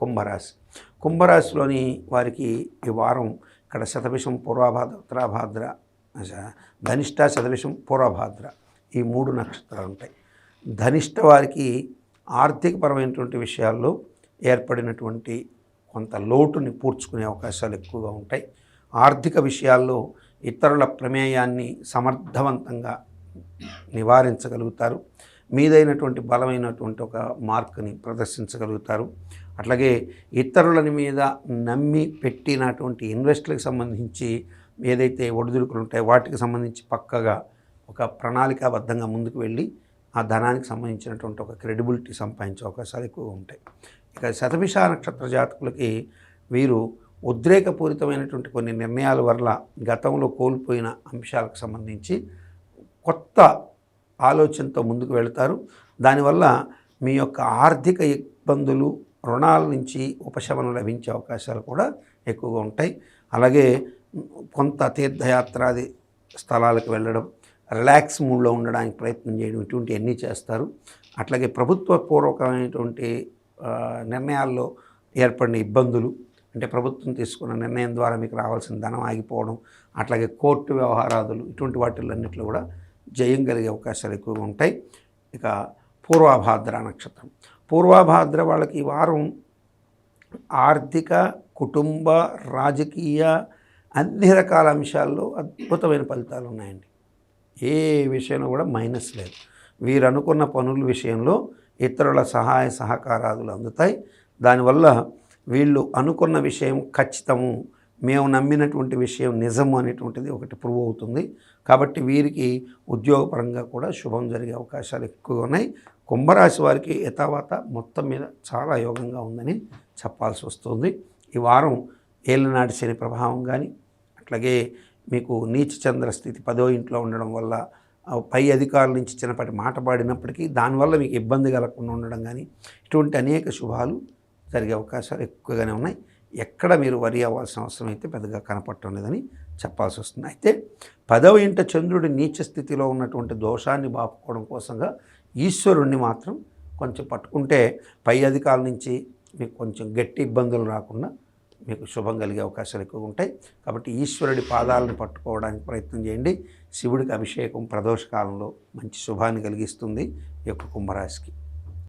కుంభరాశి. కుంభరాశిలోని వారికి ఈ వారం ఇక్కడ శతభిషం, పూర్వభాద్ర, ఉత్తరాభాద్ర, ధనిష్ట, శతభిషం, పూర్వభాద్ర ఈ 3 నక్షత్రాలు ఉంటాయి. ధనిష్ట వారికి ఆర్థికపరమైనటువంటి విషయాల్లో ఏర్పడినటువంటి కొంత లోటుని పూడ్చుకునే అవకాశాలు ఎక్కువగా ఉంటాయి. ఆర్థిక విషయాల్లో ఇతరుల ప్రమేయాన్ని సమర్థవంతంగా నివారించగలుగుతారు. మీదైనటువంటి బలమైనటువంటి ఒక మార్క్ని ప్రదర్శించగలుగుతారు. అట్లాగే ఇతరులని మీద నమ్మి పెట్టినటువంటి ఇన్వెస్ట్లకు సంబంధించి ఏదైతే ఒడిదుడుకులు ఉంటాయో వాటికి సంబంధించి పక్కగా ఒక ప్రణాళికాబద్ధంగా ముందుకు వెళ్ళి ఆ ధనానికి సంబంధించినటువంటి ఒక క్రెడిబిలిటీ సంపాదించే అవకాశాలు ఎక్కువగా ఉంటాయి. ఇక శతభిష నక్షత్ర జాతకులకి వీరు ఉద్రేకపూరితమైనటువంటి కొన్ని నిర్ణయాల వల్ల గతంలో కోల్పోయిన అంశాలకు సంబంధించి కొత్త ఆలోచనతో ముందుకు వెళతారు. దానివల్ల మీ యొక్క ఆర్థిక ఇబ్బందులు, రుణాల నుంచి ఉపశమనం లభించే అవకాశాలు కూడా ఎక్కువగా ఉంటాయి. అలాగే కొంత తీర్థయాత్రాది స్థలాలకు వెళ్ళడం, రిలాక్స్ మూడ్లో ఉండడానికి ప్రయత్నం చేయడం ఇటువంటివన్నీ చేస్తారు. అట్లాగే ప్రభుత్వపూర్వకమైనటువంటి నిర్ణయాల్లో ఏర్పడిన ఇబ్బందులు, అంటే ప్రభుత్వం తీసుకున్న నిర్ణయం ద్వారా మీకు రావాల్సిన ధనం ఆగిపోవడం, అట్లాగే కోర్టు వ్యవహారాదులు ఇటువంటి వాటిలన్నింటిలో కూడా జయం కలిగే అవకాశాలు ఎక్కువగా ఉంటాయి. ఇక పూర్వభాద్ర నక్షత్రం. పూర్వభాద్ర వాళ్ళకి ఈ వారం ఆర్థిక, కుటుంబ, రాజకీయ అన్ని రకాల అంశాల్లో అద్భుతమైన ఫలితాలు ఉన్నాయండి. ఏ విషయంలో కూడా మైనస్ లేదు. వీరు అనుకున్న పనుల విషయంలో ఇతరుల సహాయ సహకారాలు అందుతాయి. దానివల్ల వీళ్ళు అనుకున్న విషయం ఖచ్చితము, మేము నమ్మినటువంటి విషయం నిజము అనేటువంటిది ఒకటి ప్రూవ్ అవుతుంది. కాబట్టి వీరికి ఉద్యోగపరంగా కూడా శుభం జరిగే అవకాశాలు ఎక్కువగా ఉన్నాయి. కుంభరాశి వారికి యథావాత మొత్తం మీద చాలా యోగంగా ఉందని చెప్పాల్సి వస్తుంది. ఈ వారం ఏళ్ళనాటి శని ప్రభావం కానీ, అట్లాగే మీకు నీచ చంద్ర స్థితి 10వ ఇంట్లో ఉండడం వల్ల పై అధికారుల నుంచి చిన్నపాటి మాట పాడినప్పటికీ దానివల్ల మీకు ఇబ్బంది కలగకుండా ఉండడం కానీ, ఇటువంటి అనేక శుభాలు జరిగే అవకాశాలు ఎక్కువగానే ఉన్నాయి. ఎక్కడ మీరు వరి అవ్వాల్సిన అవసరం అయితే పెద్దగా కనపడటం లేదని చెప్పాల్సి వస్తుంది. అయితే 10వ ఇంట చంద్రుడి నీచ స్థితిలో ఉన్నటువంటి దోషాన్ని బాపుకోవడం కోసంగా ఈశ్వరుణ్ణి మాత్రం కొంచెం పట్టుకుంటే పై అధికారుల నుంచి మీకు కొంచెం గట్టి ఇబ్బందులు రాకుండా మీకు శుభం కలిగే అవకాశాలు ఎక్కువగా ఉంటాయి. కాబట్టి ఈశ్వరుడి పాదాలను పట్టుకోవడానికి ప్రయత్నం చేయండి. శివుడికి అభిషేకం ప్రదోష కాలంలో మంచి శుభాన్ని కలిగిస్తుంది ఈ యొక్క కుంభరాశికి.